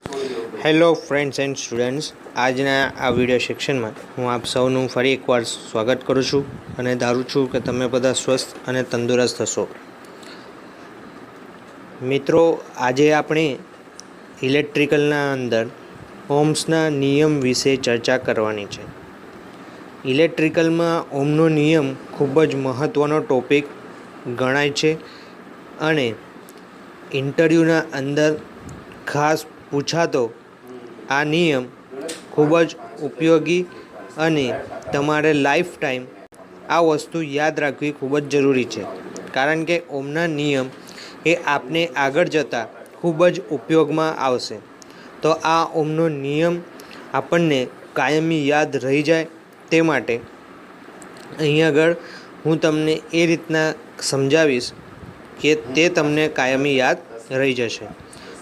Hello friends and students, આજના આ video સેક્શનમાં હું આપ સૌનું ફરી એકવાર સ્વાગત કરું છું અને ધારું છું કે તમે બધા સ્વસ્થ અને તંદુરસ્ત હશો. મિત્રો, આજે આપણે ઇલેક્ટ્રિકલના અંદર ઓહ્મ્સના નિયમ વિશે ચર્ચા કરવાની છે. ઇલેક્ટ્રિકલમાં ઓહ્મનો નિયમ ખૂબ જ મહત્ત્વનો ટૉપિક ગણાય છે અને ઇન્ટરવ્યૂના અંદર ખાસ પૂછાતો આ નિયમ ખૂબ જ ઉપયોગી અને તમારે લાઈફ ટાઈમ આ વસ્તુ યાદ રાખવી ખૂબ જ જરૂરી છે, કારણ કે ઓહ્મના નિયમ એ આપને આગળ જતાં ખૂબ જ ઉપયોગમાં આવશે. તો આ ઓહ્મનો નિયમ આપણને કાયમી યાદ રહી જાય તે માટે અહીં આગળ હું તમને એ રીતના સમજાવીશ કે તે તમને કાયમી યાદ રહી જશે.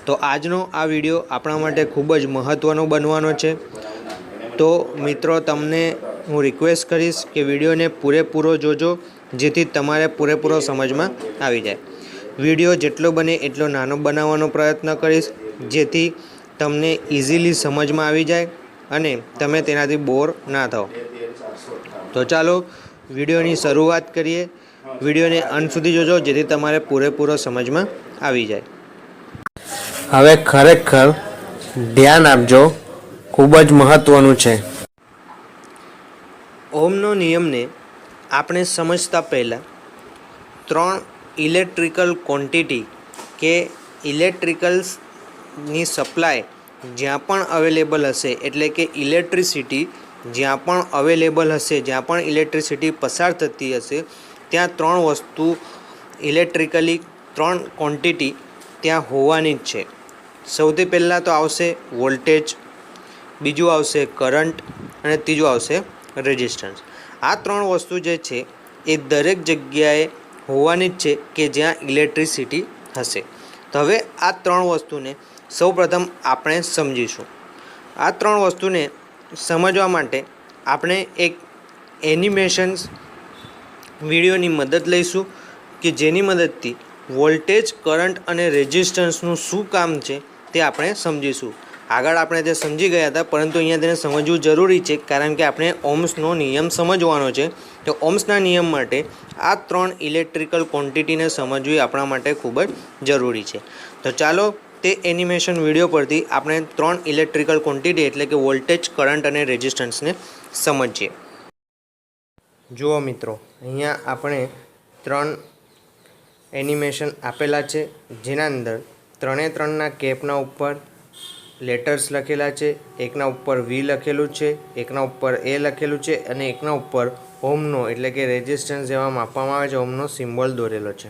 તો આજનો આ વિડીયો આપણા માટે ખૂબ જ મહત્ત્વનો બનવાનો છે. તો મિત્રો, તમને હું રિક્વેસ્ટ કરીશ કે વિડીયોને પૂરેપૂરો જોજો, જેથી તમારે પૂરેપૂરો સમજમાં આવી જાય. વિડીયો જેટલો બને એટલો નાનો બનાવવાનો પ્રયત્ન કરીશ, જેથી તમને ઇઝીલી સમજમાં આવી જાય અને તમે તેનાથી બોર ના થાઓ. તો ચાલો વિડીયોની શરૂઆત કરીએ. વિડીયોને અંત સુધી જોજો, જેથી તમારે પૂરેપૂરો સમજમાં આવી જાય. હવે ખરેખર ધ્યાન આપજો, ખૂબ જ મહત્ત્વનું છે. ઓહ્મનો નિયમને આપણે સમજતા પહેલાં 3 ઇલેક્ટ્રિકલ ક્વોન્ટિટી કે ઇલેક્ટ્રિકલ્સની સપ્લાય જ્યાં પણ અવેલેબલ હશે, એટલે કે ઇલેક્ટ્રિસિટી જ્યાં પણ અવેલેબલ હશે, જ્યાં પણ ઇલેક્ટ્રિસિટી પસાર થતી હશે, ત્યાં 3 વસ્તુ ઇલેક્ટ્રિકલી 3 ક્વોન્ટિટી ત્યાં હોવાની જ છે. સૌથી પહેલાં તો આવશે વોલ્ટેજ, બીજું આવશે કરંટ અને ત્રીજું આવશે રેઝિસ્ટન્સ. આ 3 વસ્તુ જે છે એ દરેક જગ્યાએ હોવાની જ છે કે જ્યાં ઇલેક્ટ્રિસિટી હશે. તો હવે આ 3 વસ્તુને સૌપ્રથમ આપણે સમજીશું. આ 3 વસ્તુને સમજવા માટે આપણે એક એનિમેશન્સ વિડીયોની મદદ લઈશું કે જેની મદદથી વોલ્ટેજ, કરંટ અને રેઝિસ્ટન્સનું શું કામ છે તે આપણે સમજીશું. આગળ આપણે તે સમજી ગયા હતા, પરંતુ અહીંયા તેને સમજવું જરૂરી છે, કારણ કે આપણે ઓહ્મ્સનો નિયમ સમજવાનો છે. તો ઓહ્મ્સના નિયમ માટે આ 3 ઇલેક્ટ્રિકલ ક્વોન્ટિટીને સમજવી આપણા માટે ખૂબ જ જરૂરી છે. તો ચાલો તે એનિમેશન વિડીયો પરથી આપણે 3 ઇલેક્ટ્રિકલ ક્વોન્ટિટી એટલે કે વોલ્ટેજ, કરંટ અને રેઝિસ્ટન્સને સમજીએ. જુઓ મિત્રો, અહીંયા આપણે 3 એનિમેશન આપેલા છે, જેના અંદર 3 કેપના ઉપર લેટર્સ લખેલા છે. એકના ઉપર V લખેલું છે, એકના ઉપર A લખેલું છે અને એકના ઉપર ઓહ્મનો એટલે કે રેઝિસ્ટન્સ જેવા માપવામાં આવે છે ઓહ્મનો સિમ્બોલ દોરેલો છે.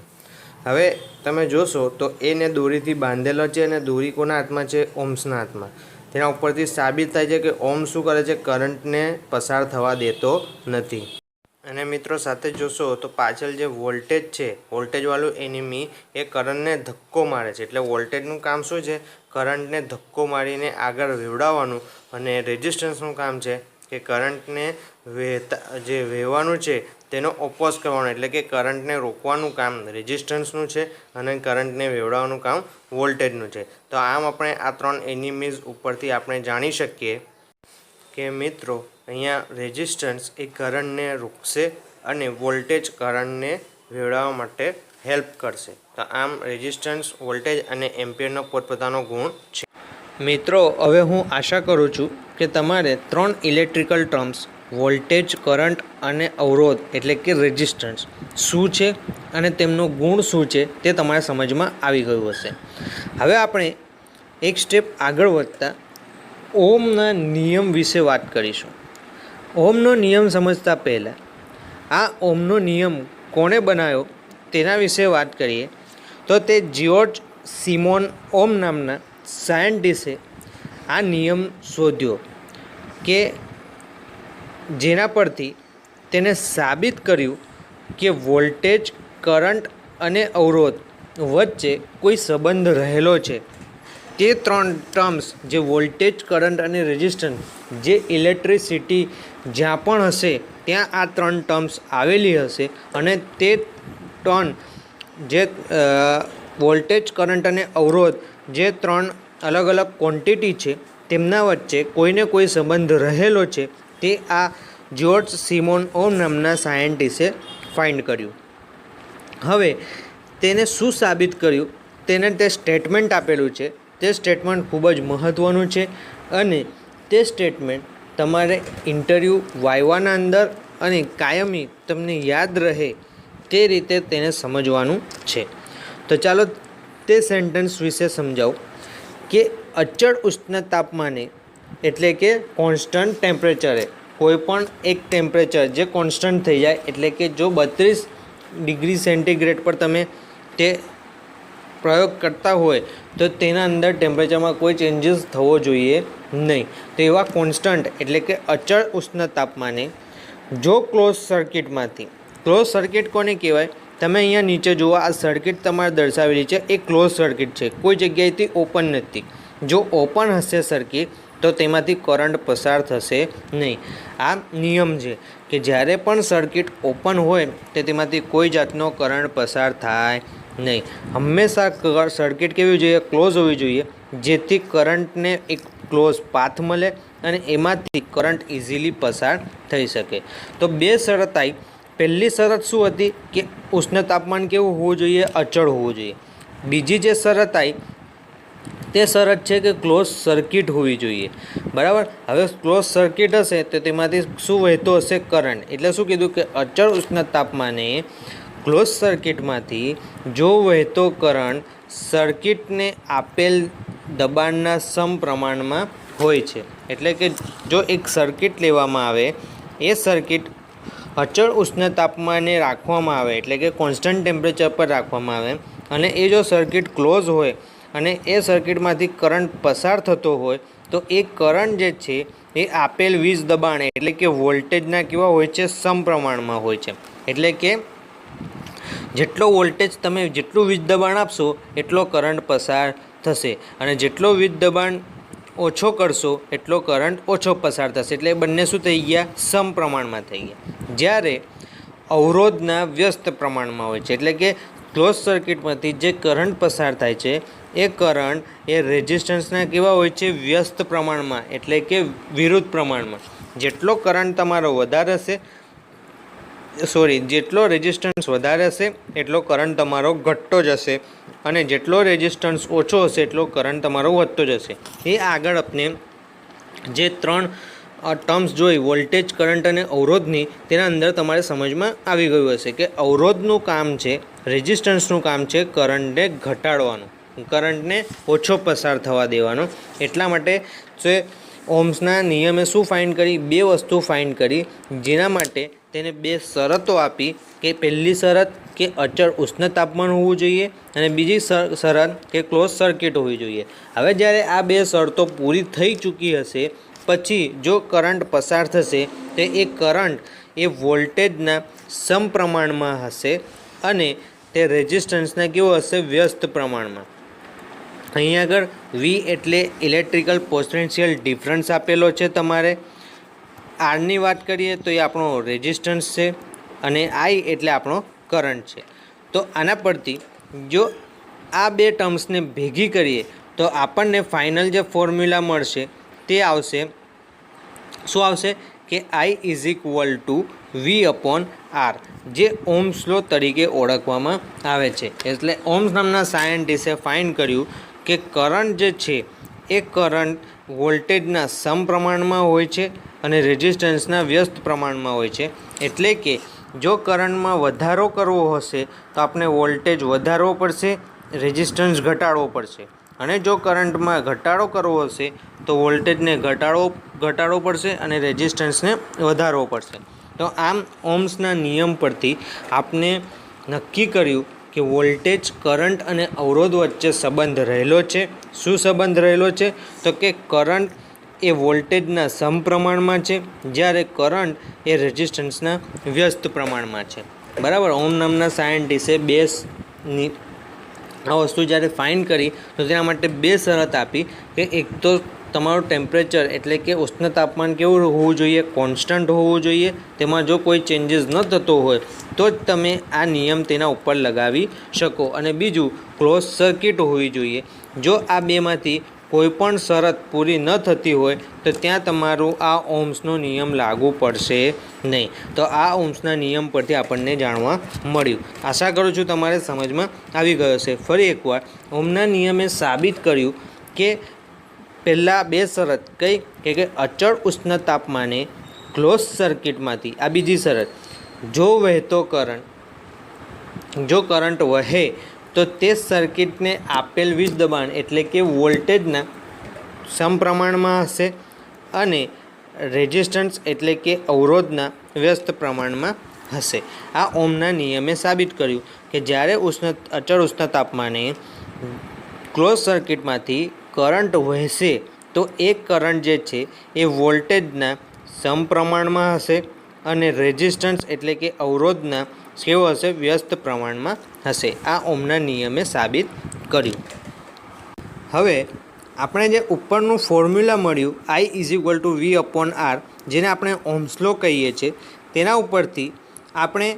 હવે તમે જોશો તો એને દોરીથી બાંધેલો છે અને દોરી કોના હાથમાં છે? ઓહ્મ્સના હાથમાં. તેના ઉપરથી સાબિત થાય છે કે ઓહ્મ શું કરે છે? કરંટને પસાર થવા દેતો નથી. અને મિત્રો, સાથે જોશો તો પાછળ જે વોલ્ટેજ છે, વોલ્ટેજવાળું એનિમી, એ કરંટને ધક્કો મારે છે. એટલે વોલ્ટેજનું કામ શું છે? કરંટને ધક્કો મારીને આગળ વહેવડાવવાનું. અને રેઝિસ્ટન્સનું કામ છે કે કરંટને વહેવાનું છે તેનો ઓપોઝ કરવાનો, એટલે કે કરંટને રોકવાનું કામ રેઝિસ્ટન્સનું છે અને કરંટને વહેવડાવવાનું કામ વોલ્ટેજનું છે. તો આમ આપણે આ 3 એનિમીઝ ઉપરથી આપણે જાણી શકીએ કે મિત્રો, અહીંયા રેઝિસ્ટન્સ એ કરંટને રોકશે અને વોલ્ટેજ કરંટને વહેવડાવવા માટે હેલ્પ કરશે. તો આમ રેઝિસ્ટન્સ, વોલ્ટેજ અને એમ્પિયરનો પોતપોતાનો ગુણ છે. મિત્રો, હવે હું આશા કરું છું કે તમારે 3 ઇલેક્ટ્રિકલ ટર્મ્સ વોલ્ટેજ, કરંટ અને અવરોધ એટલે કે રેઝિસ્ટન્સ શું છે અને તેમનો ગુણ શું છે તે તમારા સમજમાં આવી ગયું હશે. હવે આપણે એક સ્ટેપ આગળ વધતા ઓહ્મના નિયમ વિશે વાત કરીશું. ઓહ્મનો નિયમ સમજતા પહેલાં આ ઓહ્મનો નિયમ કોણે બનાવ્યો તેના વિશે વાત કરીએ તો તે જ્યોર્જ સિમોન ઓહ્મ નામના સાયન્ટિસ્ટે આ નિયમ શોધ્યો, કે જેના પરથી તેને સાબિત કર્યું કે વોલ્ટેજ, કરંટ અને અવરોધ વચ્ચે કોઈ સંબંધ રહેલો છે. તે 3 ટર્મ્સ જે વોલ્ટેજ, કરંટ અને રેઝિસ્ટન્સ, જે ઇલેક્ટ્રિસિટી જ્યાં પણ હશે ત્યાં આ 3 ટર્મ્સ આવેલી હશે અને તે ટર્મ જે વોલ્ટેજ, કરંટ અને અવરોધ જે 3 અલગ અલગ ક્વોન્ટિટી છે તેમના વચ્ચે કોઈને કોઈ સંબંધ રહેલો છે તે આ જ્યોર્જ સિમોન ઓમ નામના સાયન્ટિસ્ટે ફાઇન્ડ કર્યું. હવે તેને શું સાબિત કર્યું તેને તે સ્ટેટમેન્ટ આપેલું છે. તે સ્ટેટમેન્ટ ખૂબ જ મહત્ત્વનું છે અને તે સ્ટેટમેન્ટ તમારે ઇન્ટરવ્યૂ વાઇવાના અંદર અને કાયમી તમને યાદ રહે તે રીતે તેને સમજવાનું છે. તો ચાલો તે સેન્ટેન્સ વિશે સમજાવું કે અચળ ઉષ્ણ તાપમાને એટલે કે કોન્સ્ટન્ટ ટેમ્પરેચરે, કોઈ પણ એક ટેમ્પરેચર જે કોન્સ્ટન્ટ થઈ જાય એટલે કે જો 32 ડિગ્રી સેન્ટીગ્રેડ પર તમે તે પ્રયોગ કરતા હોય તો તેના અંદર ટેમ્પરેચરમાં કોઈ ચેન્જીસ થવો જોઈએ નહીં. તો એવા કોન્સ્ટન્ટ એટલે કે અચળ ઉષ્ણ તાપમાને જો ક્લોઝ સર્કિટમાંથી, ક્લોઝ સર્કિટ કોને કહેવાય? તમે અહીંયા નીચે જુઓ, આ સર્કિટ તમારે દર્શાવેલી છે એ ક્લોઝ સર્કિટ છે, કોઈ જગ્યાએથી ઓપન નથી. જો ઓપન હશે સર્કિટ તો તેમાંથી કરંટ પસાર થશે નહીં. આ નિયમ છે કે જ્યારે પણ સર્કિટ ઓપન હોય તો તેમાંથી કોઈ જાતનો કરંટ પસાર થાય નહીં. હંમેશા સર્કિટ કેવી જોઈએ? ક્લોઝ હોવી જોઈએ, જેથી કરંટને એક ક્લોઝ પાથ મળે અને એમાંથી કરંટ ઇઝીલી પસાર થઈ શકે. તો બે શરત આવી. પહેલી શરત શું હતી કે ઉષ્ણ તાપમાન કેવું હોવું જોઈએ? અચળ હોવું જોઈએ. બીજી જે શરત આવી તે શરત છે કે ક્લોઝ સર્કિટ હોવી જોઈએ. બરાબર. હવે ક્લોઝ સર્કિટ હશે તો તેમાંથી શું વહેતો હશે? કરંટ. એટલે શું કીધું કે અચળ ઉષ્ણ તાપમાને ક્લોઝ સર્કિટમાંથી જો વહેતો કરંટ સર્કિટને આપેલ દબાણના સમપ્રમાણમાં હોય છે. એટલે કે જો એક સર્કિટ લેવામાં આવે, એ સર્કિટ અચળ ઉષ્ણ તાપમાને રાખવામાં આવે એટલે કે કોન્સ્ટન્ટ ટેમ્પરેચર પર રાખવામાં આવે અને એ જો સર્કિટ ક્લોઝ હોય અને એ સર્કિટમાંથી કરંટ પસાર થતો હોય તો એ કરંટ જે છે એ આપેલ વીજ દબાણ એટલે કે વોલ્ટેજના કેવા હોય છે? સમપ્રમાણમાં હોય છે. એટલે કે જેટલો વોલ્ટેજ તમે જેટલું વીજ દબાણ આપશો એટલો કરંટ પસાર થશે અને જેટલો વીજ દબાણ ઓછો કરશો એટલો કરંટ ઓછો પસાર થશે. એટલે બંને શું થઈ ગયા? સમપ્રમાણમાં થઈ ગયા. જ્યારે અવરોધના વ્યસ્ત પ્રમાણમાં હોય છે. એટલે કે ક્લોઝ સર્કિટમાંથી જે કરંટ પસાર થાય છે એ કરંટ એ રેઝિસ્ટન્સના કેવા હોય છે? વ્યસ્ત પ્રમાણમાં એટલે કે વિરુદ્ધ પ્રમાણમાં. જેટલો કરંટ તમારો વધારે હશે, જેટલો રેઝિસ્ટન્સ વધારે હશે એટલો કરંટ તમારો ઘટતો જશે અને જેટલો રેઝિસ્ટન્સ ઓછો હશે એટલો કરંટ તમારો વધતો જશે. એ આગળ આપણે જે 3 ટર્મ્સ જોઈ, વોલ્ટેજ, કરંટ અને અવરોધની, તેના અંદર તમારે સમજમાં આવી ગયું હશે કે અવરોધનું કામ છે, રેઝિસ્ટન્સનું કામ છે કરંટને ઘટાડવાનું, કરંટને ઓછો પસાર થવા દેવાનો. એટલા માટે જે ઓમ્સના નિયમે શું ફાઇન્ડ કરી? બે વસ્તુ ફાઇન્ડ કરી, જેના માટે તેને બે શરતો આપી કે પહેલી શરત કે અચળ ઉષ્ણ તાપમાન હોવું જોઈએ અને બીજી શરત કે ક્લોઝ સર્કિટ હોવી જોઈએ. હવે જ્યારે આ બે શરતો પૂરી થઈ ચૂકી હશે પછી જો કરંટ પસાર થશે તો એ કરંટ એ વોલ્ટેજના સમપ્રમાણમાં હશે અને તે રેઝિસ્ટન્સના કેવો હશે? વ્યસ્ત પ્રમાણમાં. અહીં આગળ વી એટલે ઇલેક્ટ્રિકલ પોટેન્શિયલ ડિફરન્સ આપેલો છે તમારે. આરની વાત કરીએ તો એ આપણો રેઝિસ્ટન્સ છે અને આઈ એટલે આપણો કરંટ છે. તો આના પરથી જો આ બે ટર્મ્સને ભેગી કરીએ તો આપણને ફાઇનલ જે ફોર્મ્યુલા મળશે તે આવશે, શું આવશે? કે I = V/R, જે ઓહ્મ્સ લો તરીકે ઓળખવામાં આવે છે. એટલે ઓહ્મ્સ નામના સાયન્ટિસ્ટે ફાઇન્ડ કર્યું કે કરંટ જે છે એ કરંટ વોલ્ટેજના સમપ્રમાણમાં હોય છે અને રેઝિસ્ટન્સના વ્યસ્ત પ્રમાણમાં હોય છે. એટલે કે જો કરંટમાં વધારો કરવો હશે તો આપણે વોલ્ટેજ વધારવો પડશે, રેઝિસ્ટન્સ ઘટાડવો પડશે અને જો કરંટમાં ઘટાડો કરવો હશે તો વોલ્ટેજને ઘટાડવો પડશે અને રેઝિસ્ટન્સને વધારવો પડશે. તો આમ ઓહ્મ્સના નિયમ પરથી આપણે નક્કી કર્યું કે વોલ્ટેજ, કરંટ અને અવરોધ વચ્ચે સંબંધ રહેલો છે. શું સંબંધ રહેલો છે? તો કે કરંટ એ વોલ્ટેજના સમપ્રમાણમાં છે જ્યારે કરંટ એ રેઝિસ્ટન્સના વ્યસ્ત પ્રમાણમાં છે. બરાબર. ઓહ્મ નામના સાયન્ટિસ્ટે આ વસ્તુ જ્યારે ફાઇન્ડ કરી તો તેના માટે બે શરત આપી કે એક તો તમારું ટેમ્પરેચર એટલે કે ઉષ્ણ તાપમાન કેવું હોવું જોઈએ? કોન્સ્ટન્ટ હોવું જોઈએ. તેમાં જો કોઈ ચેન્જીસ ન થતો હોય તો જ તમે આ નિયમ તેના ઉપર લગાવી શકો. અને બીજું ક્લોઝ સર્કિટ હોવી જોઈએ. જો આ બેમાંથી કોઈપણ શરત પૂરી ન થતી હોય તો ત્યાં તમારું આ ઓહ્મ્સનો નિયમ લાગુ પડશે નહીં. તો આ ઓહ્મ્સના નિયમ પરથી આપણને જાણવા મળ્યું. આશા કરું છું તમારે સમજમાં આવી ગયો છે. ફરી એકવાર ઓહ્મના નિયમે સાબિત કર્યું કે પહેલાં બે શરત કઈ કે અચળ ઉષ્ણ તાપમાને ક્લોઝ સર્કિટમાંથી, આ બીજી શરત, જો કરંટ વહે તો તે સર્કિટને આપેલ વીજ દબાણ એટલે કે વોલ્ટેજના સમપ્રમાણમાં હશે અને રેઝિસ્ટન્સ એટલે કે અવરોધના વ્યસ્ત પ્રમાણમાં હશે. આ ઓહ્મના નિયમે સાબિત કર્યું કે જ્યારે અચળ ઉષ્ણ તાપમાને ક્લોઝ સર્કિટમાંથી કરંટ વહેશે તો એ કરંટ જે છે એ વોલ્ટેજના સમપ્રમાણમાં હશે અને રેઝિસ્ટન્સ એટલે કે અવરોધના કેવો હશે? વ્યસ્ત પ્રમાણમાં હશે. આ ઓહ્મના નિયમે સાબિત કર્યું. હવે આપણે જે ઉપરનું ફોર્મ્યુલા મળ્યું I=V/R, જેને આપણે ઓહ્મ્સ લો કહીએ છીએ, તેના ઉપરથી આપણે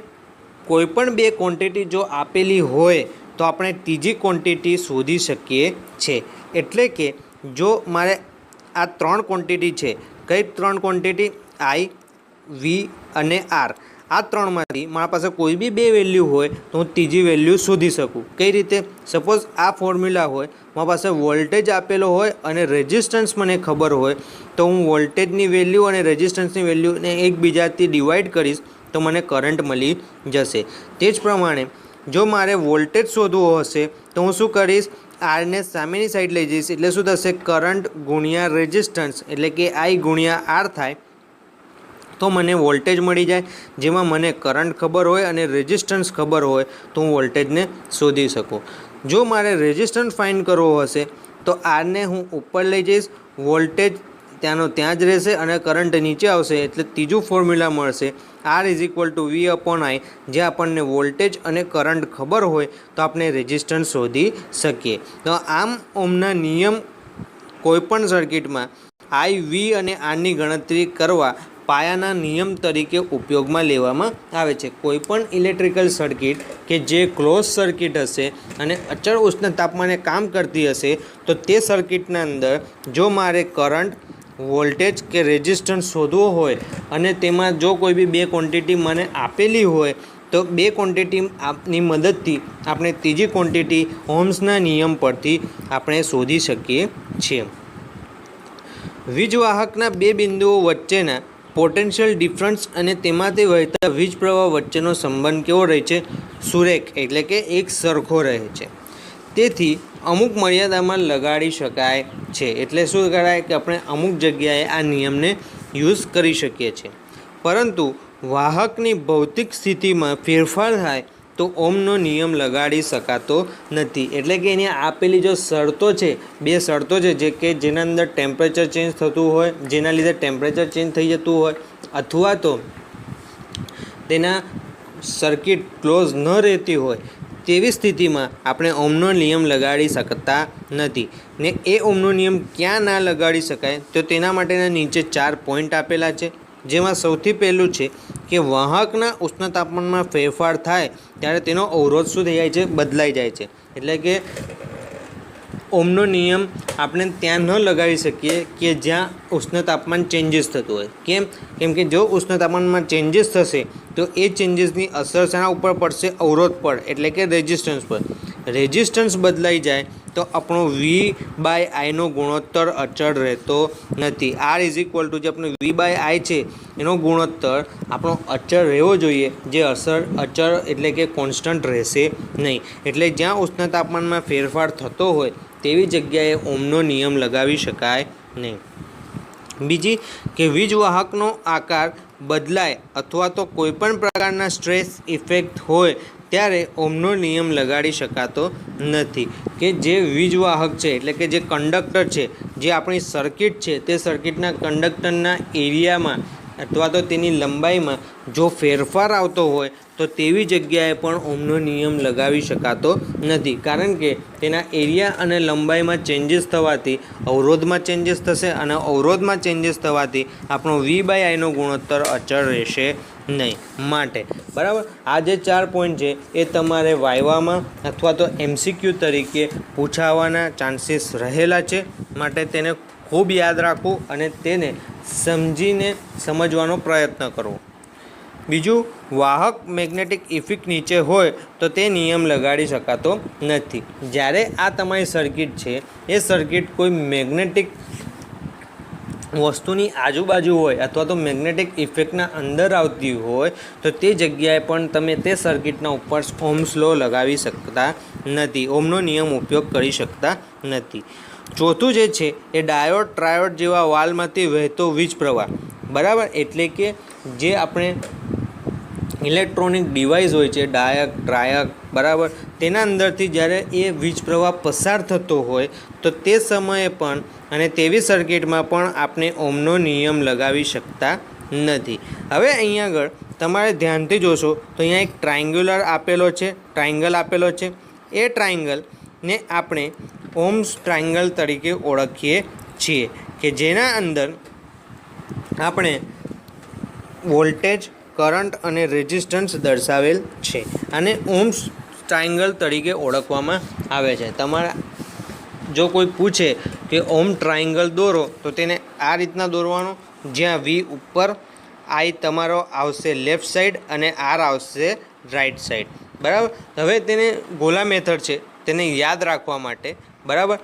કોઈપણ બે ક્વોન્ટિટી જો આપેલી હોય તો આપણે ત્રીજી ક્વોન્ટિટી શોધી શકીએ છીએ. એટલે કે જો મારે આ ત્રણ ક્વોન્ટિટી છે, કઈ ત્રણ ક્વોન્ટિટી? I, V અને R. આ ત્રણમાંથી મારા પાસે કોઈ બી બે વેલ્યુ હોય તો હું ત્રીજી વેલ્યુ શોધી શકું. કઈ રીતે? સપોઝ આ ફોર્મ્યુલા હોય, મારા પાસે વોલ્ટેજ આપેલો હોય અને રેઝિસ્ટન્સ મને ખબર હોય, તો હું વોલ્ટેજની વેલ્યુ અને રેઝિસ્ટન્સની વેલ્યુને એકબીજાથી ડિવાઈડ કરીશ તો મને કરંટ મળી જશે. તે જ પ્રમાણે જો મારે વોલ્ટેજ શોધવો હશે તો હું શું કરીશ? આરને સામેની સાઈડ લઈ જઈશ, એટલે શું થશે? કરંટ ગુણ્યા રેઝિસ્ટન્સ એટલે કે I ગુણ્યા R થાય તો મને વોલ્ટેજ મળી જાય. જેમાં મને કરંટ ખબર હોય અને રેઝિસ્ટન્સ ખબર હોય તો હું વોલ્ટેજને શોધી શકું. જો મારે રેઝિસ્ટન્સ ફાઇન્ડ કરવો હશે તો આરને હું ઉપર લઈ જઈશ, વોલ્ટેજ ત્યાંનો ત્યાં જ રહેશે અને કરંટ નીચે આવશે, એટલે ત્રીજું ફોર્મ્યુલા મળશે R=V/I, જે આપણને વોલ્ટેજ અને કરંટ ખબર હોય તો આપણે રેઝિસ્ટન્સ શોધી શકીએ. તો આમ ઓહ્મના નિયમ કોઈપણ સર્કિટમાં I, V અને Rની ગણતરી કરવા પાયાના નિયમ તરીકે ઉપયોગમાં લેવામાં આવે છે. કોઈપણ ઇલેક્ટ્રિકલ સર્કિટ કે જે ક્લોઝ સર્કિટ હશે અને અચળ ઉષ્ણ તાપમાને કામ કરતી હશે તો તે સર્કિટના અંદર જો મારે કરંટ, વોલ્ટેજ કે રેઝિસ્ટન્સ શોધવો હોય અને તેમાં જો કોઈ બી બે ક્વોન્ટિટી મને આપેલી હોય તો બે ક્વોન્ટિટીની મદદથી આપણે ત્રીજી ક્વોન્ટિટી ઓહ્મ્સના નિયમ પરથી આપણે શોધી શકીએ છીએ. વીજવાહકના બે બિંદુઓ વચ્ચેના પોટેન્શિયલ ડિફરન્સ અને તેમાંથી વહેતા વીજ પ્રવાહ વચ્ચેનો સંબંધ કેવો રહે છે? સુરેખ એટલે કે એક સરખો રહે છે. તેથી અમુક મર્યાદામાં લગાડી શકાય છે. એટલે શું કરાય કે આપણે અમુક જગ્યાએ આ નિયમને યુઝ કરી શકીએ છીએ. પરંતુ વાહકની ભૌતિક સ્થિતિમાં ફેરફાર થાય તો ઓહ્મનો નિયમ લગાડી શકાતો નથી. એટલે કે એની આપેલી જો શરતો છે, બે શરતો છે જે કે જેના અંદર ટેમ્પરેચર ચેન્જ થતું હોય, જેના લીધે ટેમ્પરેચર ચેન્જ થઈ જતું હોય, અથવા તો તેના સર્કિટ ક્લોઝ ન રહેતી હોય, તેવી સ્થિતિમાં આપણે ઓહ્મનો નિયમ લગાડી શકતા નથી. ને એ ઓહ્મનો નિયમ ક્યાં ના લગાડી શકાય તો તેના માટેના નીચે 4 પોઈન્ટ આપેલા છે. જેમાં સૌથી પહેલું છે કે વાહકના ઉષ્ણ તાપમાનમાં ફેરફાર થાય ત્યારે તેનો અવરોધ શું થઈ જાય છે? બદલાઈ જાય છે. એટલે કે ઓહ્મનો નિયમ આપણે ત્યાં ન લગાડી શકીએ કે જ્યાં ઉષ્ણ તાપમાન ચેન્જીસ થતું હોય. કેમ કે જો ઉષ્ણ તાપમાનમાં ચેન્જીસ થશે તો એ ચેન્જીસની અસર શાના ઉપર પડશે? અવરોધ પર એટલે કે રેઝિસ્ટન્સ પર. રેઝિસ્ટન્સ બદલાઈ જાય તો આપણો V/I નો ગુણોત્તર અચળ રહેતો નથી. R= જે આપણો V/I છે એનો ગુણોત્તર આપણો અચળ રહેવો જોઈએ, જે અચળ એટલે કે કોન્સ્ટન્ટ રહેશે નહીં. એટલે જ્યાં ઉષ્ણ તાપમાનમાં ફેરફાર થતો હોય તેવી જગ્યાએ ઓહ્મનો નિયમ લગાવી શકાય નહીં. બીજી કે વીજવાહકનો આકાર બદલાય અથવા તો કોઈપણ પ્રકારના સ્ટ્રેસ ઇફેક્ટ હોય ત્યારે ઓહ્મનો નિયમ લગાડી શકાતો નથી. કે જે વીજવાહક છે એટલે કે જે કંડક્ટર છે, જે આપણી સર્કિટ છે, તે સર્કિટના કંડક્ટરના એરિયામાં અથવા તો તેની લંબાઈમાં જો ફેરફાર આવતો હોય તો તેવી જગ્યાએ પણ ઓહ્મનો નિયમ લગાવી શકાતો નથી. કારણ કે તેના એરિયા અને લંબાઈમાં ચેન્જીસ થવાથી અવરોધમાં ચેન્જીસ થશે અને અવરોધમાં ચેન્જીસ થવાથી આપણો V/I નો ગુણોત્તર અચળ રહેશે નહીં. માટે બરાબર આ જે 4 પોઈન્ટ છે એ તમારે વાયવામાં અથવા તો MCQ તરીકે પૂછાવાના ચાન્સીસ રહેલા છે. માટે તેને ખૂબ યાદ રાખવું અને તેને સમજીને સમજવાનો પ્રયત્ન કરવો. બીજું, વાહક મેગ્નેટિક ઇફેક્ટ નીચે હોય તો તે નિયમ લગાડી શકાતો નથી. જ્યારે આ તમારી સર્કિટ છે એ સર્કિટ કોઈ મેગ્નેટિક વસ્તુની આજુબાજુ હોય અથવા તો મેગ્નેટિક ઇફેક્ટના અંદર આવતી હોય તો તે જગ્યાએ પણ તમે તે સર્કિટના ઉપર ઓહ્મ્સ લો લગાવી શકતા નથી, ઓહ્મનો નિયમ ઉપયોગ કરી શકતા નથી. ચોથું જે છે એ ડાયોડ ટ્રાયોડ જેવા વાલ્વમાંથી વહેતો વીજ પ્રવાહ, બરાબર, એટલે કે જે આપણે ઇલેક્ટ્રોનિક ડિવાઇસ હોય છે ડાયક ટ્રાયક, બરાબર, તેના અંદરથી જ્યારે એ વીજ પ્રવાહ પસાર થતો હોય તો તે સમયે પણ અને તેવી સર્કિટમાં પણ આપણે ઓહ્મનો નિયમ લગાવી શકતા નથી. હવે અહીંયા આગળ તમારે ધ્યાનથી જોશો તો અહીંયા એક ટ્રાયંગ્યુલર આપેલો છે, ટ્રાયંગલ આપેલો છે. એ ટ્રાયંગલને આપણે ઓહ્મ્સ ટ્રાયંગલ તરીકે ઓળખીએ છીએ કે જેના અંદર આપણે વોલ્ટેજ, કરંટ અને રેઝિસ્ટન્સ દર્શાવેલ છે અને ઓહ્મ્સ ટ્રાયંગલ તરીકે ઓળખવામાં આવે છે. તમારા જો કોઈ પૂછે કે ઓહ્મ ટ્રાયંગલ દોરો તો તેને આ રીતના દોરવાનો, જ્યાં V ઉપર, I તમારો આવશે લેફ્ટ સાઈડ અને R આવશે રાઈટ સાઈડ, બરાબર. હવે તેને ગોલા મેથડ છે તેને યાદ રાખવા માટે, બરાબર,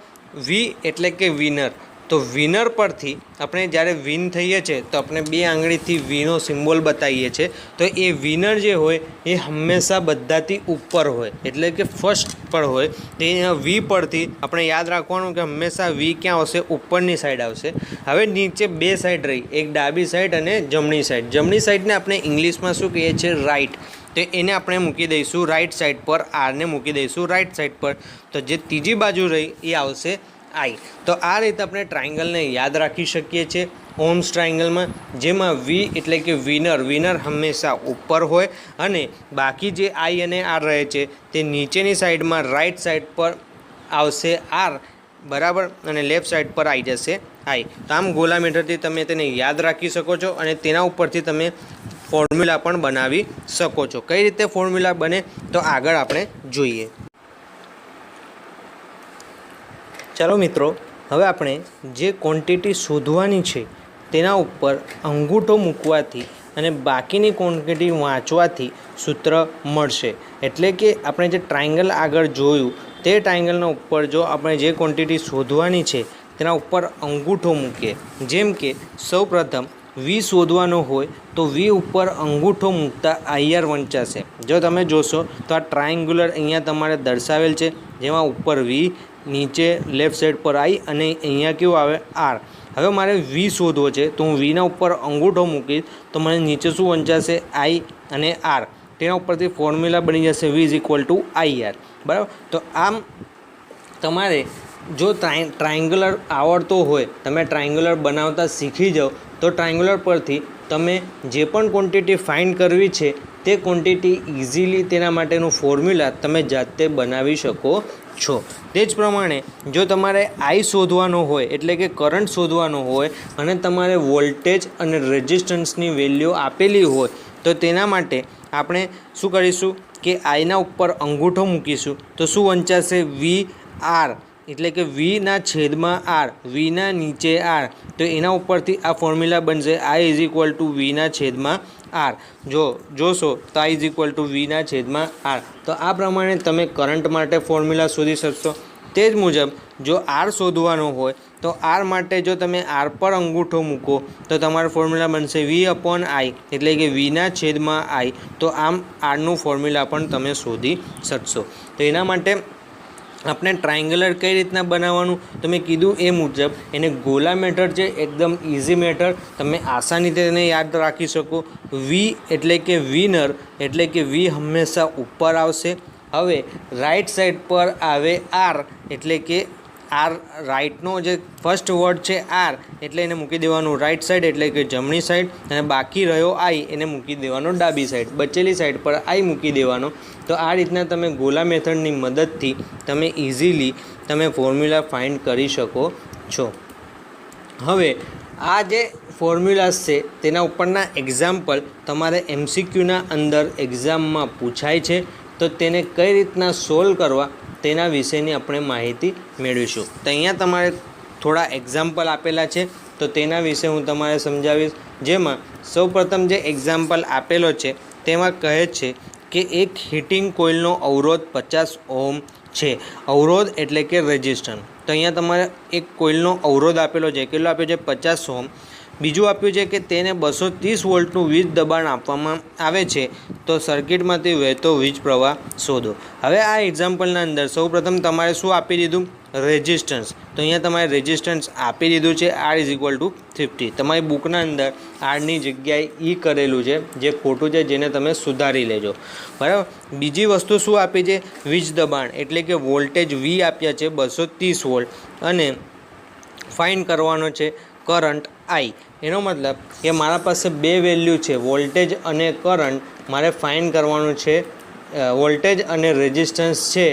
V એટલે કે વિનર. તો વિનર પરથી આપણે જ્યારે વિન થઈએ છીએ તો આપણે 2 આંગળીથી વીનો સિમ્બોલ બતાવીએ છીએ. તો એ વિનર જે હોય એ હંમેશા બધાથી ઉપર હોય એટલે કે ફર્સ્ટ પર હોય. તે V પરથી આપણે યાદ રાખવાનું કે હંમેશા V ક્યાં આવશે? ઉપરની સાઈડ આવશે. હવે નીચે 2 સાઈડ રહી, એક ડાબી સાઈડ અને જમણી સાઈડ. જમણી સાઈડને આપણે ઇંગ્લિશમાં શું કહીએ છીએ? રાઈટ. તો એને આપણે મૂકી દઈશું રાઈટ સાઈડ પર, આરને મૂકી દઈશું રાઈટ સાઈડ પર. તો જે ત્રીજી બાજુ રહી એ આવશે I. તો આ રીતે આપણે ટ્રાયંગલને યાદ રાખી શકીએ છીએ ઓહ્મ્સ ટ્રાયંગલમાં, જેમાં V એટલે કે વિનર હંમેશા ઉપર હોય અને બાકી જે I અને R રહે છે તે નીચેની સાઈડમાં રાઈટ સાઈડ પર આવશે R, બરાબર, અને લેફ્ટ સાઈડ પર આવી જશે I. તો આમ ગોલા મેથડથી તમે તેને યાદ રાખી શકો છો અને તેના ઉપરથી તમે ફોર્મ્યુલા પણ બનાવી શકો છો. કઈ રીતે ફોર્મ્યુલા બને તો આગળ આપણે જોઈએ. ચાલો મિત્રો, હવે આપણે જે ક્વોન્ટિટી શોધવાની છે તેના ઉપર અંગૂઠો મૂકવાથી અને બાકીની ક્વોન્ટિટી વાંચવાથી સૂત્ર મળશે. એટલે કે આપણે જે ટ્રાયંગલ આગળ જોયું તે ટ્રાયંગલના ઉપર જો આપણે જે ક્વોન્ટિટી શોધવાની છે તેના ઉપર અંગૂઠો મૂકીએ, જેમ કે સૌપ્રથમ V શોધવાનો હોય તો V ઉપર અંગૂઠો મૂકતા IR વંચાશે. જો તમે જોશો તો આ ટ્રાયંગ્યુલર અહીંયા તમારે દર્શાવેલ છે, જેમાં ઉપર V, નીચે લેફ્ટ સાઈડ પર I અને અહીંયા કેવું આવે R. હવે મારે V શોધવો છે તો હું Vના ઉપર અંગૂઠો મૂકીશ તો મને નીચે શું વંચાશે? I અને R. તેના ઉપરથી ફોર્મ્યુલા બની જશે V = IR, બરાબર. તો આમ તમારે જો ટ્રાયંગ્યુલર આવડતો હોય, તમે ટ્રાયંગ્યુલર બનાવતા શીખી જાઓ તો ટ્રાયંગ્યુલર પરથી તમે જે પણ ક્વોન્ટિટી ફાઇન્ડ કરવી છે તે ક્વોન્ટિટી ઇઝીલી તેના માટેનું ફોર્મ્યુલા તમે જાતે બનાવી શકો છો. તે જ પ્રમાણે જો તમારે I શોધવાનો હોય એટલે કે કરંટ શોધવાનો હોય અને તમારે વોલ્ટેજ અને રેઝિસ્ટન્સની વેલ્યુ આપેલી હોય તો તેના માટે આપણે શું કરીશું કે Iના ઉપર અંગૂઠો મૂકીશું તો શું વંચાશે? VR એટલે કે Vના છેદમાં R, Vના નીચે R. તો એના ઉપરથી આ ફોર્મ્યુલા બનશે I = Vના છેદમાં R. જોશો તો I = Vના છેદમાં R. તો આ પ્રમાણે તમે કરંટ માટે ફોર્મ્યુલા શોધી શકશો. તે જ મુજબ જો R શોધવાનો હોય તો R માટે જો તમે R પર અંગૂઠો મૂકો તો તમારો ફોર્મ્યુલા બનશે V/I એટલે કે Vના છેદમાં I. તો આમ Rનું ફોર્મ્યુલા પણ તમે શોધી શકશો. તો એના માટે આપણે ટ્રાયંગ્યુલર કઈ રીતના બનાવવાનું તો મેં કીધું એ મુજબ એને ગોલા મેથડ છે, એકદમ ઇઝી મેથડ, તમે આસાનીથી તેને યાદ રાખી શકો. V એટલે કે વિનર એટલે કે V હંમેશા ઉપર આવશે. હવે રાઈટ સાઈડ પર આવે R એટલે કે R રાઈટનો જે ફર્સ્ટ વર્ડ છે R એટલે એને મૂકી દેવાનું રાઈટ સાઈડ એટલે કે જમણી સાઈડ, અને બાકી રહ્યો I એને મૂકી દેવાનો ડાબી સાઈડ, બચેલી સાઈડ પર I મૂકી દેવાનો. તો આ રીતના તમે ગોલા મેથડની મદદથી તમે ઇઝીલી તમે ફોર્મ્યુલા ફાઇન્ડ કરી શકો છો. હવે આ જે ફોર્મ્યુલાસ છે તેના ઉપરના એક્ઝામ્પલ તમારે MCQના અંદર એક્ઝામમાં પૂછાય છે, તો તેને કઈ રીતના સોલ્વ કરવા તેના વિશેની આપણે માહિતી મેળવીશું. તો અહીંયા તમારે થોડા એક્ઝામ્પલ આપેલા છે, તો તેના વિશે હું તમારે સમજાવીશ. જેમાં સૌપ્રથમ જે એક્ઝામ્પલ આપેલો છે તેમાં કહે છે કે એક હીટિંગ કોઇલનો અવરોધ 50 ઓહ્મ છે. અવરોધ એટલે કે રેઝિસ્ટન્સ. તો અહીંયા તમારે એક કોઇલનો અવરોધ આપેલો છે, કેટલો આપ્યો છે 50 ઓહ્મ. બીજું આપ્યું છે કે તેને 230 વોલ્ટનું વીજ દબાણ આપવામાં આવે છે, તો સર્કિટમાંથી વહેતો વીજ પ્રવાહ શોધો. હવે આ એક્ઝામ્પલના અંદર સૌપ્રથમ તમારે શું આપી દીધું? રેઝિસ્ટન્સ. તો અહીંયા તમારે રેઝિસ્ટન્સ આપી દીધું છે R=50. તમારી બુકના અંદર આરની જગ્યાએ ઈ કરેલું છે, જે ખોટું છે, જેને તમે સુધારી લેજો, બરાબર. બીજી વસ્તુ શું આપી છે? વીજ દબાણ એટલે કે વોલ્ટેજ V આપ્યા છે 230 વોલ્ટ, અને ફાઇન્ડ કરવાનો છે કરંટ I. એનો મતલબ કે મારા પાસે બે વેલ્યુ છે, વોલ્ટેજ અને કરંટ. મારે ફાઇન્ડ કરવાનું છે વોલ્ટેજ અને રેઝિસ્ટન્સ છે,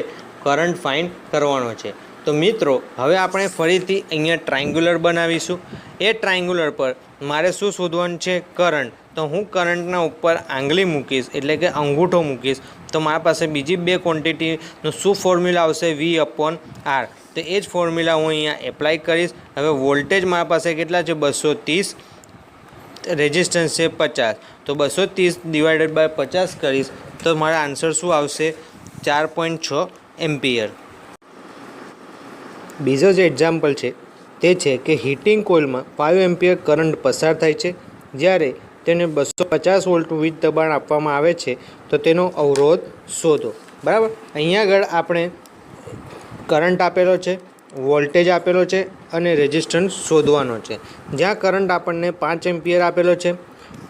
કરંટ ફાઇન્ડ કરવાનો છે. તો મિત્રો હવે આપણે ફરીથી અહીંયા ટ્રાયંગ્યુલર બનાવીશું. એ ટ્રાયંગ્યુલર પર મારે શું શોધવાનું છે? કરંટ. તો હું કરંટના ઉપર આંગળી મૂકીશ એટલે કે અંગૂઠો મૂકીશ, તો મારા પાસે બીજી બે ક્વોન્ટિટીનું શું ફોર્મ્યુલા આવશે? V/R. તો એ જ ફોર્મ્યુલા હું અહીંયા એપ્લાય કરીશ. હવે વોલ્ટેજ મારા પાસે કેટલા છે? 230. રેઝિસ્ટન્સ છે 50. તો 230 / 50 કરીશ તો મારા આન્સર શું આવશે? 4.6 એમ્પિયર. બીજો જે એક્ઝામ્પલ છે તે છે કે હીટિંગ કોઇલમાં 5 એમ્પિયર કરંટ પસાર થાય છે. જ્યારે તેને 250 વોલ્ટનું વીજ દબાણ આપવામાં આવે છે, તો તેનો અવરોધ શોધો. બરાબર. અહીંયા આગળ આપણે કરંટ આપેલો છે, વોલ્ટેજ આપેલો છે અને રેઝિસ્ટન્સ શોધવાનો છે. જ્યાં કરંટ આપણને 5 એમ્પિયર આપેલો છે,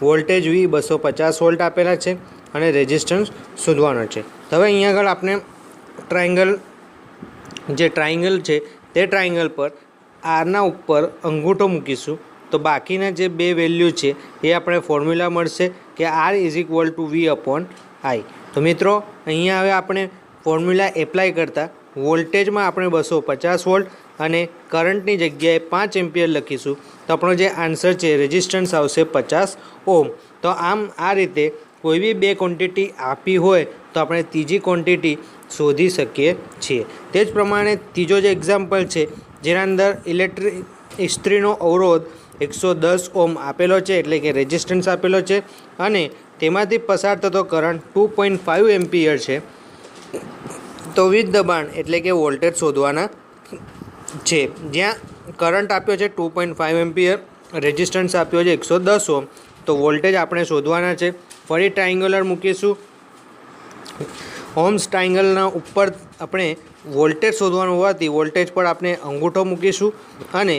વોલ્ટેજ V 250 વોલ્ટ આપેલા છે અને રેઝિસ્ટન્સ શોધવાનો છે. તો હવે અહીંયા આગળ આપણે ટ્રાયંગલ છે તે ટ્રાયંગલ પર આરના ઉપર અંગૂઠો મૂકીશું, તો બાકીના જે બે વેલ્યુ છે એ આપણે ફોર્મ્યુલા મળશે કે R=V/I. તો મિત્રો અહીંયા હવે આપણે ફોર્મ્યુલા એપ્લાય કરતાં વોલ્ટેજમાં આપણે 250 વોલ્ટ અને કરંટની જગ્યાએ 5 એમ્પિયર લખીશું, તો આપણો જે આન્સર છે રેઝિસ્ટન્સ આવશે 50 ઓહ્મ. તો આમ આ રીતે કોઈ બી બે ક્વોન્ટિટી આપી હોય તો આપણે ત્રીજી ક્વોન્ટિટી શોધી શકીએ છીએ. તે જ પ્રમાણે ત્રીજો જે એક્ઝામ્પલ છે જેના અંદર ઇસ્ત્રીનો અવરોધ 110 ઓહ્મ આપેલો છે, એટલે કે રેઝિસ્ટન્સ આપેલો છે, અને તેમાંથી પસાર થતો કરંટ 2.5 એમ્પિયર છે. તો વીજ દબાણ એટલે કે વોલ્ટેજ શોધવાના છે. જ્યાં કરંટ આપ્યો છે 2.5 એમ્પિયર, રેઝિસ્ટન્સ આપ્યો છે 110 ઓહ્મ, તો વોલ્ટેજ આપણે શોધવાના છે. ફરી ટ્રાયંગ્યુલર મૂકીશું. ઓહ્મ્સ ટ્રાયંગલના ઉપર આપણે વોલ્ટેજ શોધવાનું હોવાથી વોલ્ટેજ પર આપણે અંગૂઠો મૂકીશું અને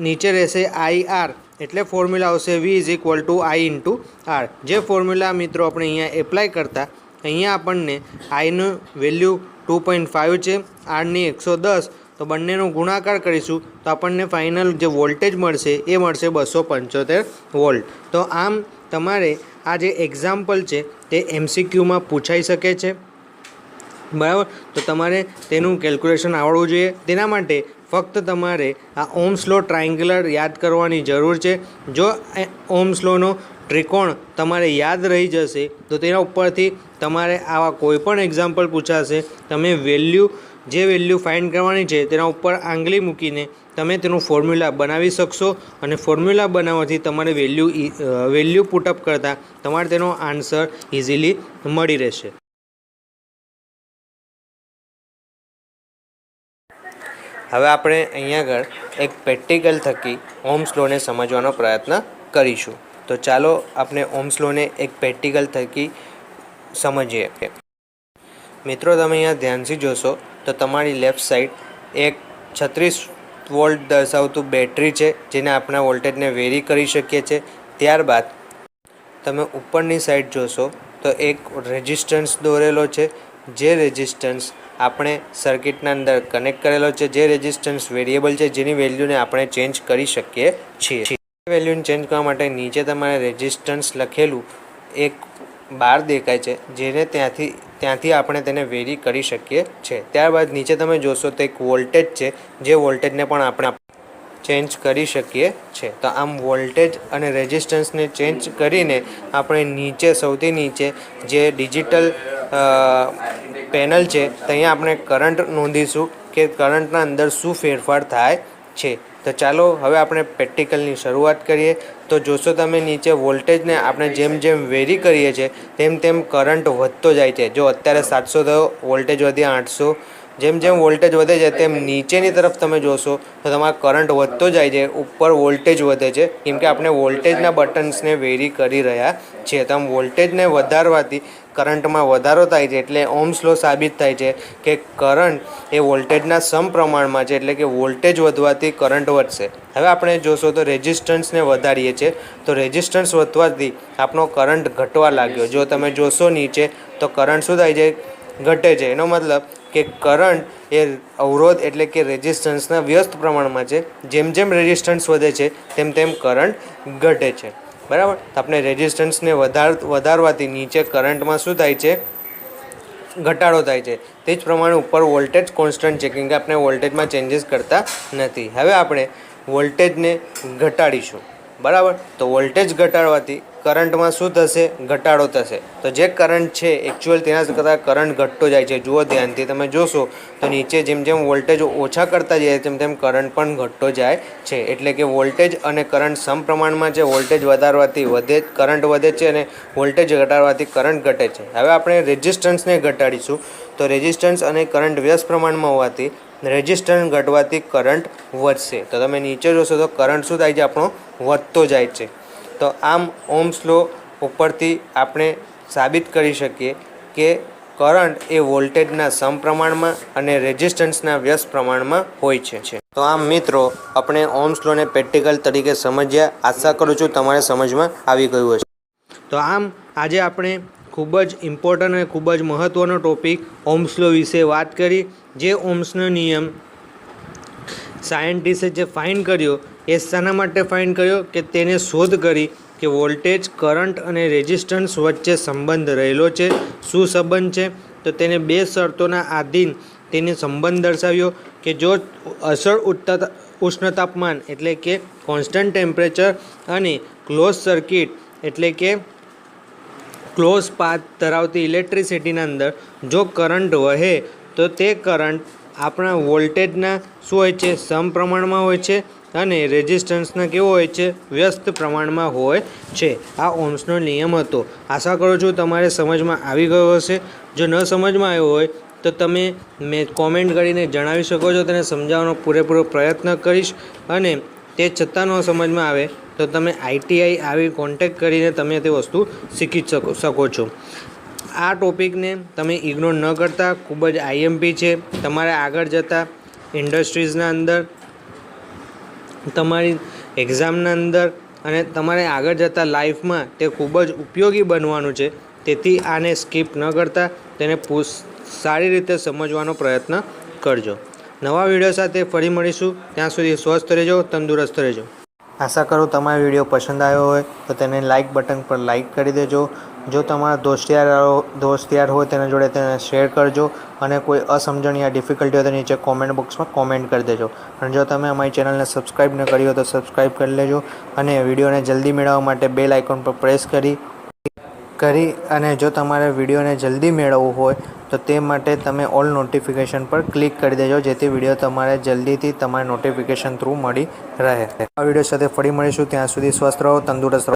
નીચે રહેશે IR, એટલે ફોર્મ્યુલા આવશે V=I/R. જે ફોર્મ્યુલા મિત્રો આપણે અહીંયા એપ્લાય કરતા અહીંયા આપણને આઈનું વેલ્યુ 2.5 છે, આરની 110, તો બંનેનો ગુણાકાર કરીશું તો આપણને ફાઇનલ જે વોલ્ટેજ મળશે એ મળશે 275 વોલ્ટ. તો આમ તમારે આ જે એક્ઝામ્પલ છે તે MCQમાં પૂછાઈ શકે છે, બરાબર. તો તમારે તેનું કેલ્ક્યુલેશન આવડવું જોઈએ. તેના માટે ફક્ત તમારે આ ઓહ્મ્સ લો ટ્રાયંગ્યુલર યાદ કરવાની જરૂર છે. જો ઓહ્મ્સ લોનો ત્રિકોણ તમારે યાદ રહી જશે તો તેના ઉપરથી તમારે આવા કોઈ પણ એક્ઝામ્પલ પૂછાશે, તમે જે વેલ્યુ ફાઇન્ડ કરવાની છે તેના ઉપર આંગળી મૂકીને તમે તેનું ફોર્મ્યુલા બનાવી શકશો, અને ફોર્મ્યુલા બનાવવાથી તમારે વેલ્યુ પુટઅપ કરતાં તમારે તેનો આન્સર ઇઝીલી મળી રહેશે. હવે આપણે અહીંયા આગળ એક પ્રેક્ટિકલ થકી ઓહ્મ્સ લોને સમજવાનો પ્રયત્ન કરીશું. તો ચાલો આપણે ઓહ્મ્સ લોને એક પ્રેક્ટિકલ થકી સમજીએ. મિત્રો તમે અહીંયા ધ્યાનથી જોશો તો તમારી લેફ્ટ સાઈડ એક 36 વોલ્ટ દર્શાવતું બેટરી છે, જેને આપણે વોલ્ટેજને વેરી કરી શકીએ છીએ. ત્યારબાદ તમે ઉપરની સાઈડ જોશો તો એક રેઝિસ્ટન્સ દોરેલો છે, જે રેઝિસ્ટન્સ આપણે સર્કિટના અંદર કનેક્ટ કરેલો છે, જે રેઝિસ્ટન્સ વેરિયેબલ છે, જેની વેલ્યુને આપણે ચેન્જ કરી શકીએ છીએ. વેલ્યુને ચેન્જ કરવા માટે નીચે તમારે રેઝિસ્ટન્સ લખેલું એક બાર દેખાય છે, જેને ત્યાંથી આપણે તેને વેરી કરી શકીએ છીએ. ત્યારબાદ નીચે તમે જોશો તો એક વોલ્ટેજ છે, જે વોલ્ટેજને પણ આપણે ચેન્જ કરી શકીએ છીએ। તો આમ વોલ્ટેજ અને રેઝિસ્ટન્સને ચેન્જ કરીને આપણે નીચે સૌથી નીચે જે ડિજિટલ પેનલ છે ત્યાં આપણે કરંટ નોંધીશું કે કરંટના અંદર શું ફેરફાર થાય છે। તો ચાલો હવે આપણે પ્રેક્ટિકલની શરૂઆત કરીએ। તો જોશો તમે નીચે વોલ્ટેજને આપણે જેમ જેમ વેરી કરીએ છીએ તેમ તેમ કરંટ વધતો જાય છે। જો અત્યારે 700 થયો, વોલ્ટેજ વધ્યા 800। જેમ જેમ વોલ્ટેજ વધે છે તેમ નીચેની તરફ તમે જોશો તો તમારો કરંટ વધતો જાય છે, ઉપર વોલ્ટેજ વધે છે, કેમ કે આપણે વોલ્ટેજના બટન્સને વેરી કરી રહ્યા છીએ। તો આમ વોલ્ટેજને વધારવાથી કરંટમાં વધારો થાય છે, એટલે ઓહ્મ્સ લો સાબિત થાય છે કે કરંટ એ વોલ્ટેજના સમપ્રમાણમાં છે, એટલે કે વોલ્ટેજ વધવાથી કરંટ વધશે। હવે આપણે જોશો તો રેઝિસ્ટન્સને વધારીએ છીએ તો રેઝિસ્ટન્સ વધવાથી આપણો કરંટ ઘટવા લાગ્યો। જો તમે જોશો નીચે તો કરંટ શું થાય છે, ઘટે છે। એનો મતલબ કે કરંટ એ અવરોધ એટલે કે રેઝિસ્ટન્સના વ્યસ્ત પ્રમાણમાં છે। જેમ જેમ રેઝિસ્ટન્સ વધે છે તેમ તેમ કરંટ ઘટે છે, બરાબર। તો આપણે રેઝિસ્ટન્સને વધારવાથી નીચે કરંટમાં શું થાય છે, ઘટાડો થાય છે। તે જ પ્રમાણે ઉપર વોલ્ટેજ કોન્સ્ટન્ટ છે, કેમ કે આપણે વોલ્ટેજમાં ચેન્જીસ કરતા નથી। હવે આપણે વોલ્ટેજને ઘટાડીશું, બરાબર। તો વોલ્ટેજ ઘટાડવાથી કરંટમાં શું થશે, ઘટાડો થશે। તો જે કરંટ છે એકચ્યુઅલ તેના કરતાં કરંટ ઘટતો જાય છે। જુઓ ધ્યાનથી તમે જોશો તો નીચે જેમ જેમ વોલ્ટેજ ઓછા કરતા જાય તેમ તેમ કરંટ પણ ઘટતો જાય છે, એટલે કે વોલ્ટેજ અને કરંટ સમપ્રમાણમાં છે। વોલ્ટેજ વધારવાથી કરંટ વધે છે અને વોલ્ટેજ ઘટાડવાથી કરંટ ઘટે છે। હવે આપણે રેઝિસ્ટન્સને ઘટાડીશું તો રેઝિસ્ટન્સ અને કરંટ વ્યસ્ત પ્રમાણમાં હોવાથી રેઝિસ્ટન્સ ઘટવાથી કરંટ વધશે। તો તમે નીચે જોશો તો કરંટ શું થાય છે, આપણો વધતો જાય છે। તો આમ ઓહ્મ્સ લો ઉપરથી આપણે સાબિત કરી શકીએ કે કરંટ એ વોલ્ટેજના સમપ્રમાણમાં અને રેઝિસ્ટન્સના વ્યસ્ત પ્રમાણમાં હોય છે। તો આમ મિત્રો આપણે ઓહ્મ્સ લોને પ્રેક્ટિકલ તરીકે સમજ્યા। આશા કરું છું તમારે સમજમાં આવી ગયું હશે। તો આમ આજે આપણે ખૂબ જ ઇમ્પોર્ટન્ટ અને ખૂબ જ મહત્ત્વનો ટૉપિક ઓહ્મ્સ લો વિશે વાત કરી। જે ઓહ્મ્સનો નિયમ સાયન્ટિસ્ટે જે ફાઇન્ડ કર્યો એ શાના માટે ફાઇન્ડ કર્યો કે તેને શોધ કરી કે વોલ્ટેજ, કરંટ અને રેઝિસ્ટન્સ વચ્ચે સંબંધ રહેલો છે। શું સંબંધ છે, તો તેને બે શરતોના આધીન તેને સંબંધ દર્શાવ્યો કે જો અસલ ઉષ્ણતાપમાન એટલે કે કોન્સ્ટન્ટ ટેમ્પરેચર અને ક્લોઝ સર્કિટ એટલે કે ક્લોઝ પાથ ધરાવતી ઇલેક્ટ્રિસિટીના અંદર જો કરંટ વહે તો તે કરંટ આપણા વોલ્ટેજના શું હોય છે, સમપ્રમાણમાં હોય છે અને રેઝિસ્ટન્સના કેવો હોય છે, વ્યસ્ત પ્રમાણમાં હોય છે। આ ઓહ્મ્સનો નિયમ હતો। આશા કરું છું તમારે સમજમાં આવી ગયો હશે। જો ન સમજમાં આવ્યો હોય તો તમે કોમેન્ટ કરીને જણાવી શકો છો, તેને સમજાવવાનો પૂરેપૂરો પ્રયત્ન કરીશ। અને તે છતાં ન સમજમાં આવે તો તમે ITI આવી કોન્ટેક્ટ કરીને તમે તે વસ્તુ શીખી શકો છો। આ ટૉપિકને તમે ઇગ્નોર ન કરતા, ખૂબ જ IMP છે। તમારે આગળ જતાં ઇન્ડસ્ટ્રીઝના અંદર, તમારી એક્ઝામના અંદર અને તમારે આગળ જતાં લાઈફમાં તે ખૂબ જ ઉપયોગી બનવાનું છે। તેથી આને સ્કીપ ન કરતા તેને સારી રીતે સમજવાનો પ્રયત્ન કરજો। નવા વિડીયો સાથે ફરી મળીશું, ત્યાં સુધી સ્વસ્થ રહેજો, તંદુરસ્ત રહેજો। આશા કરું તમારો વિડીયો પસંદ આવ્યો હોય તો તેને લાઇક બટન પર લાઇક કરી દેજો। જો તમારા દોસ્ત યાર હોય તેના જોડે તેને શેર કરજો અને કોઈ અસમજણ યા ડિફિકલ્ટી હોય તો નીચે કોમેન્ટ બોક્સમાં કોમેન્ટ કરી દેજો। અને જો તમે અમારી ચેનલને સબસ્ક્રાઈબ ન કરી હોય તો સબસ્ક્રાઈબ કરી લેજો અને વિડીયોને જલ્દી મેળવવા માટે બેલ આઇકોન પર પ્રેસ કરી અને જો તમારે વિડીયોને જલ્દી મેળવવું હોય તો તે માટે તમે ઓલ નોટિફિકેશન પર ક્લિક કરી દેજો, જેથી વિડીયો તમારે જલ્દીથી તમારા નોટિફિકેશન થ્રુ મળી રહે। આ વિડીયો સાથે ફરી મળીશું, ત્યાં સુધી સ્વસ્થ રહો, તંદુરસ્ત રહો।